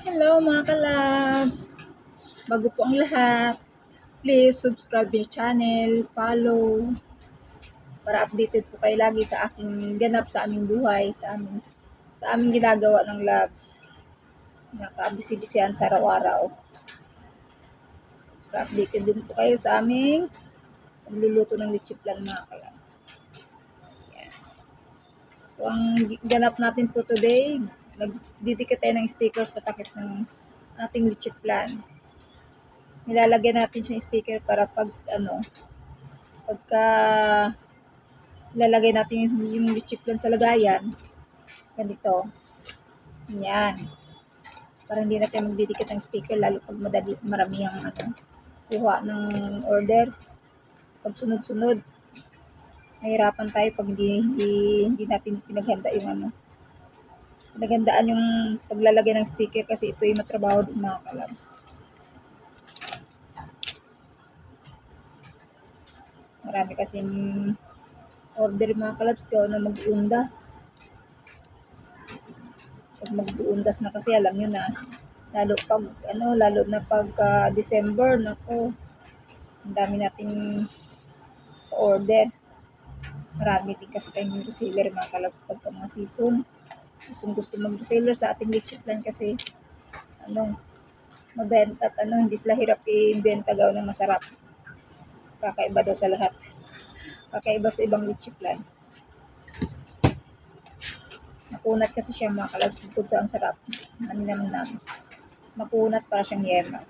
Hello mga kalabs! Bago po ang lahat, please subscribe my channel, follow, para updated po kayo lagi sa aking ganap sa aming buhay, sa aming ginagawa ng labs. Nakabisi-bisihan sa araw-araw. Para updated din po kayo sa aming pagluluto ng leche flan mga kalabs. Yan. So ang ganap natin po today, nagdidikit tayo ng sticker sa takip ng ating leche flan. Nilalagyan natin siya ng sticker para pagka lalagay natin yung leche flan sa lagayan, ganito. Yan. Para hindi natin magdidikit ng sticker lalo pag marami ang kuha ng order. Pag sunod-sunod, mahirapan tayo pag hindi natin pinaghandaan yung paglalagay ng sticker kasi ito ay matrabaho din mga kalabs. Marami kasing order mga kalabs ko na mag-undas. Pag mag-undas na kasi alam nyo na, lalo na pag December, nako, ang dami nating order. Marami din kasi tayong reseller mga kalabs pagka mga season. Gusto mag-reseller sa ating leche flan kasi mabenta at hindi sila hirap i-benta gaw ng masarap. Kakaiba daw sa lahat. Kakaiba sa ibang leche flan. Makunat kasi siya mga kalabs bukod sa ang sarap. Namin. Makunat para siyang yema.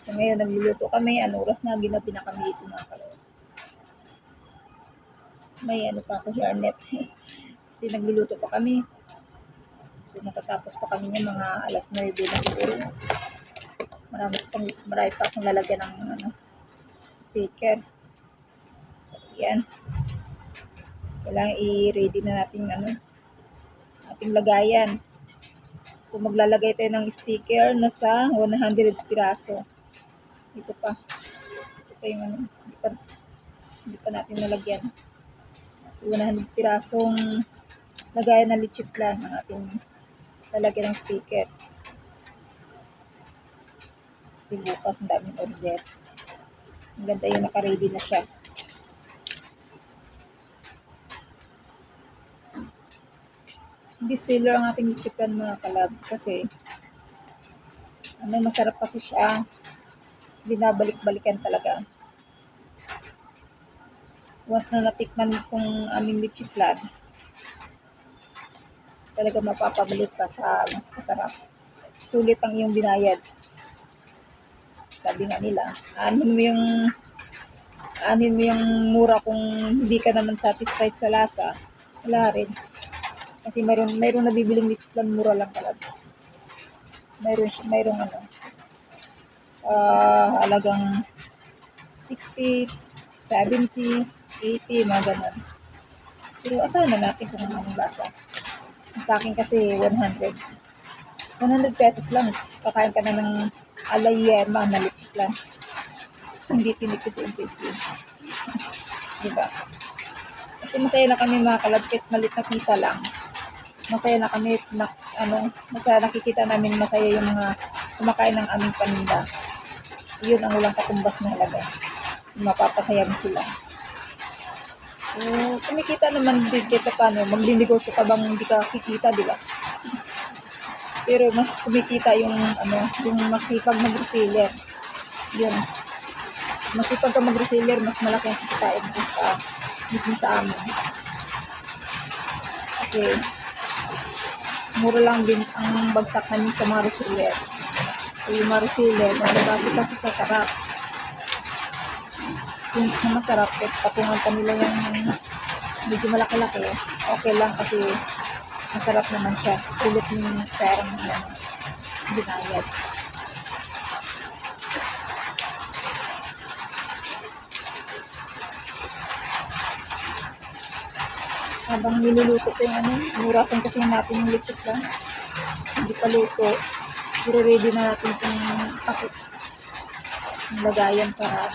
So ngayon nagluluto kami. Oras na ginabi na kami dito mga kalabs. May pa ako hairnet. Kasi nagluluto pa kami. So natatapos pa kami ng mga alas 9 na siguro. Marami pa akong lalagyan ng sticker. So yan. Kailangan i-ready na natin ating lagayan. So maglalagay tayo ng sticker na sa 100 piraso. Ito pa yung hindi pa natin nalagyan. So 100 pirasong lagayan ng leche flan ang ating lalagyan ng sticker. Kasi bukas ang daming order. Ang ganda yung naka-ready na siya. Bestseller ang ating leche flan mga kalabs kasi masarap kasi siya. Binabalik-balikan talaga. Once na natikman kong aming leche flan, talaga mapapabalik ka sa sarap. Sulit ang iyong binayad. Sabi nga nila, anin mo yung mura kung hindi ka naman satisfied sa lasa. Wala rin. Kasi mayroong nabibiling leche flan mura lang kalabs. Mayroong halagang 60, 70, 80, mga ganun. Pero asahan na natin kung anong lasa. Sa akin kasi 100 pesos lang. Kakain ka na ng alayema na leche flan. Hindi tinipid sa ingredients. Diba? Kasi masaya na kami mga kalabs kahit malit na kita lang. Masaya na kami masaya nakikita namin masaya yung mga kumakain ng aming paninda. Yun ang walang katumbas na halaga. Mapapasaya mo sila. So, kumikita naman din kita paano. Magdinegosyo ka bang hindi ka kikita, di ba? Pero mas kumikita yung masipag mag-reseller. Yun. Masipag ka mag-reseller, mas malaki ang kikitain mismo sa amin. Kasi mura lang din ang bagsak namin sa mga reseller. So yung mga reseller, nagbabase kasi sa sarap. Since na masarap, patungan pa nila yung medyo malaki-laki, okay lang kasi masarap naman siya. Sulit yung perang binayad. Habang niluluto ko yung nurasan kasi natin yung leche flan. Hindi pa luto. Pero ready na natin itong takip. Yung lagayan para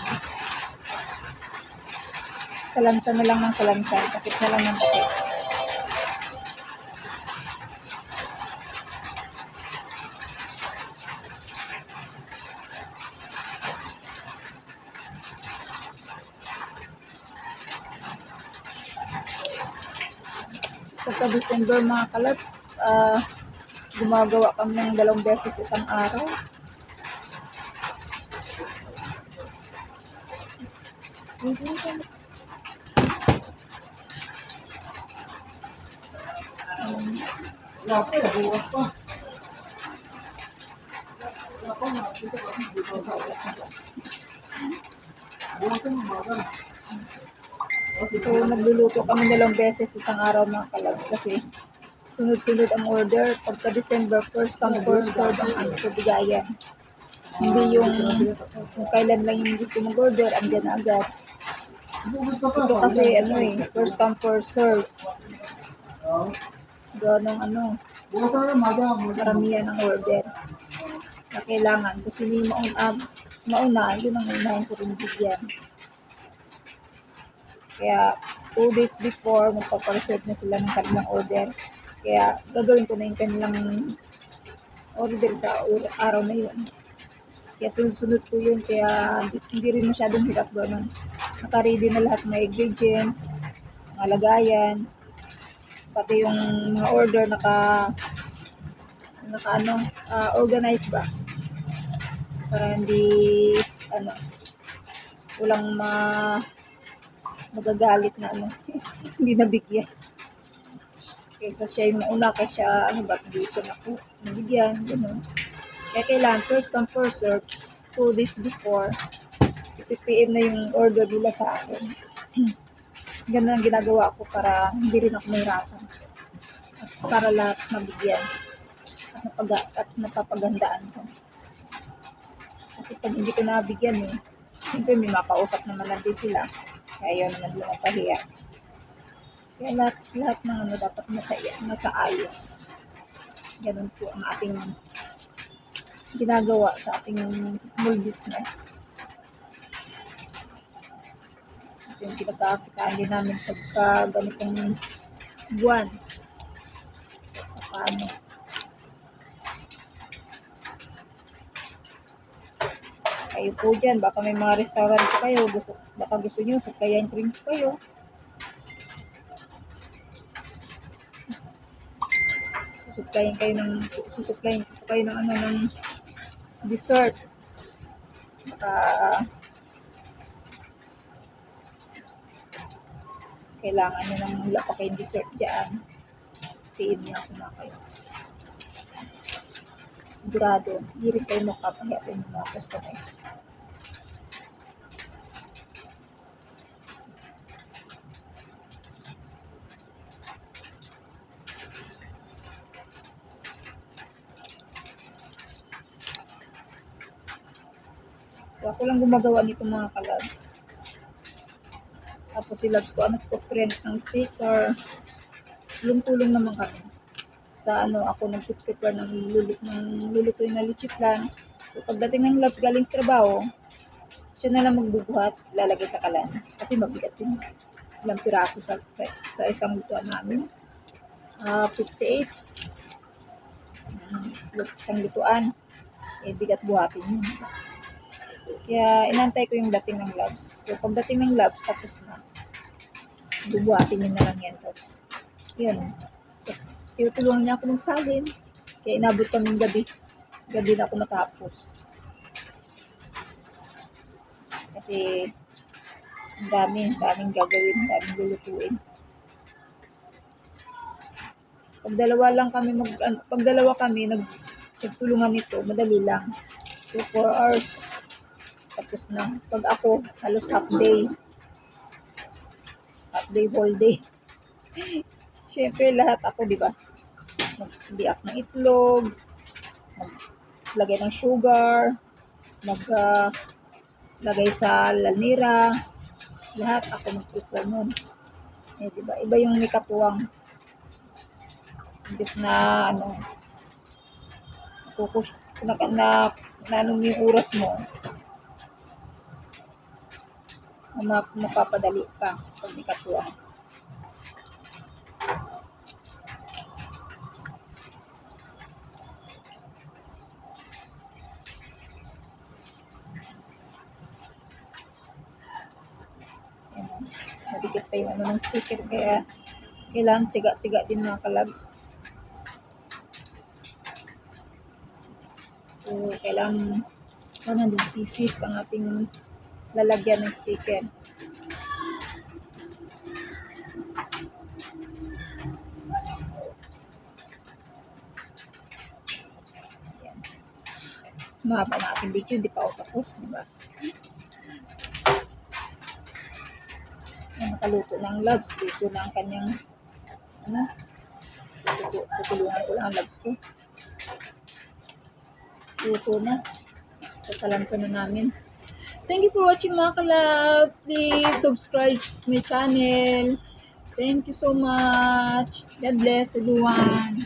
salansa na lang ng salansa. Takip na lang ng takip. Pagka December mga kalabs, gumagawa kami ng 2 beses isang araw. So, nagluluto kami 2 beses isang araw mga kalabs kasi sunod-sunod ang order. Pagka December, first come, first serve ang bigayan. Hindi yung kung kailan lang yung gusto mong order, andyan na agad. Ito kasi first come, first serve. Ganong karamihan ng order na kailangan. Kung sino yung mauna, yun ang unahin ko rin bigyan. Kaya 2 days before, magpapareserve na sila ng kanilang order. Kaya gagawin ko na yung kanilang order sa araw na yun. Kaya sunod-sunod ko yun. Kaya hindi rin masyadong hirap gano'n. Naka-ready na lahat ng ingredients, mga lagayan, pati yung mga order organize ba? Para hindi walang magagalit na hindi nabigyan. Kaysa siya yung mauna, kaya siya hindi siya nabigyan, gano'n. Kaya kailangan first come first serve, 2 days before, ppm na yung order nila sa akin. Ganun ang ginagawa ko para hindi rin ako mahirapan. At para lahat mabigyan at napapagandaan ko. Kasi pag hindi ko nabigyan siyempre may makausap naman lang din sila. Kaya yun naman lang pahiya. Kaya lahat ng dapat nasa ayos. Ganun po ang ating ginagawa sa ating small business. Ito yung pinagkakitaan din namin sa ganitong buwan. Paano? Kayo po dyan, baka may mga restaurant po kayo, baka gusto nyo, supplyan ko rin po kayo. Susuplayin po kayo ng dessert. Baka kailangan nyo ng wala pa kayong dessert dyan. Tiin niya ako mga kayo. Sigurado, hindi rin kayo makapahiya sa inyong mga customer. So, ako lang gumagawa nito mga kalabs. Tapos si Labs ko nagpo-print ng sticker. Tulong-tulong naman kami. Sa ako nag-prepare ng lulutuin na leche flan. So pagdating ng Labs galing sa trabaho, siya na lang magbubuhat, lalagay sa kalan. Kasi mabigat yun. Ilang piraso sa isang lutuan namin. 58. Isang lutuan. Bigat buhatin yun. Kaya inantay ko yung dating ng Labs. So pagdating ng Labs, tapos na. Bubuhatin yun na lang yan. Tapos, yun. Tapos, tinutulungan niya ako magsalin. Kaya inabot kaming gabi. Gabi na ako natapos. Kasi, ang daming gagawin, daming lulutuin. Pag dalawa kami, nagtulungan nito, madali lang. So, 4 hours. Tapos na. Pag ako, halos half day, whole day. Siyempre, lahat ako, di ba? Magbiak ng itlog, maglagay ng sugar, maglagay sa lanira, lahat ako mag-prepare nun. Di ba? Iba yung may katuwang. Imbes na, anong yung oras mo, mapapadali pa pag may katuwang. Madikit pa yung ng sticker, kaya Kailangan tiga-tiga din mga kalabs. So, kailangan 100 pieces ang ating lalagyan ng sticker. Ayan. Mahaba na ating video, di pa ako tapos, diba? Nakaluto ng loves, luto na ang kanyang tutulungan ko lang ang loves ko. Luto na. Sasalansan na namin. Thank you for watching mga kalab. Please subscribe to my channel. Thank you so much. God bless everyone.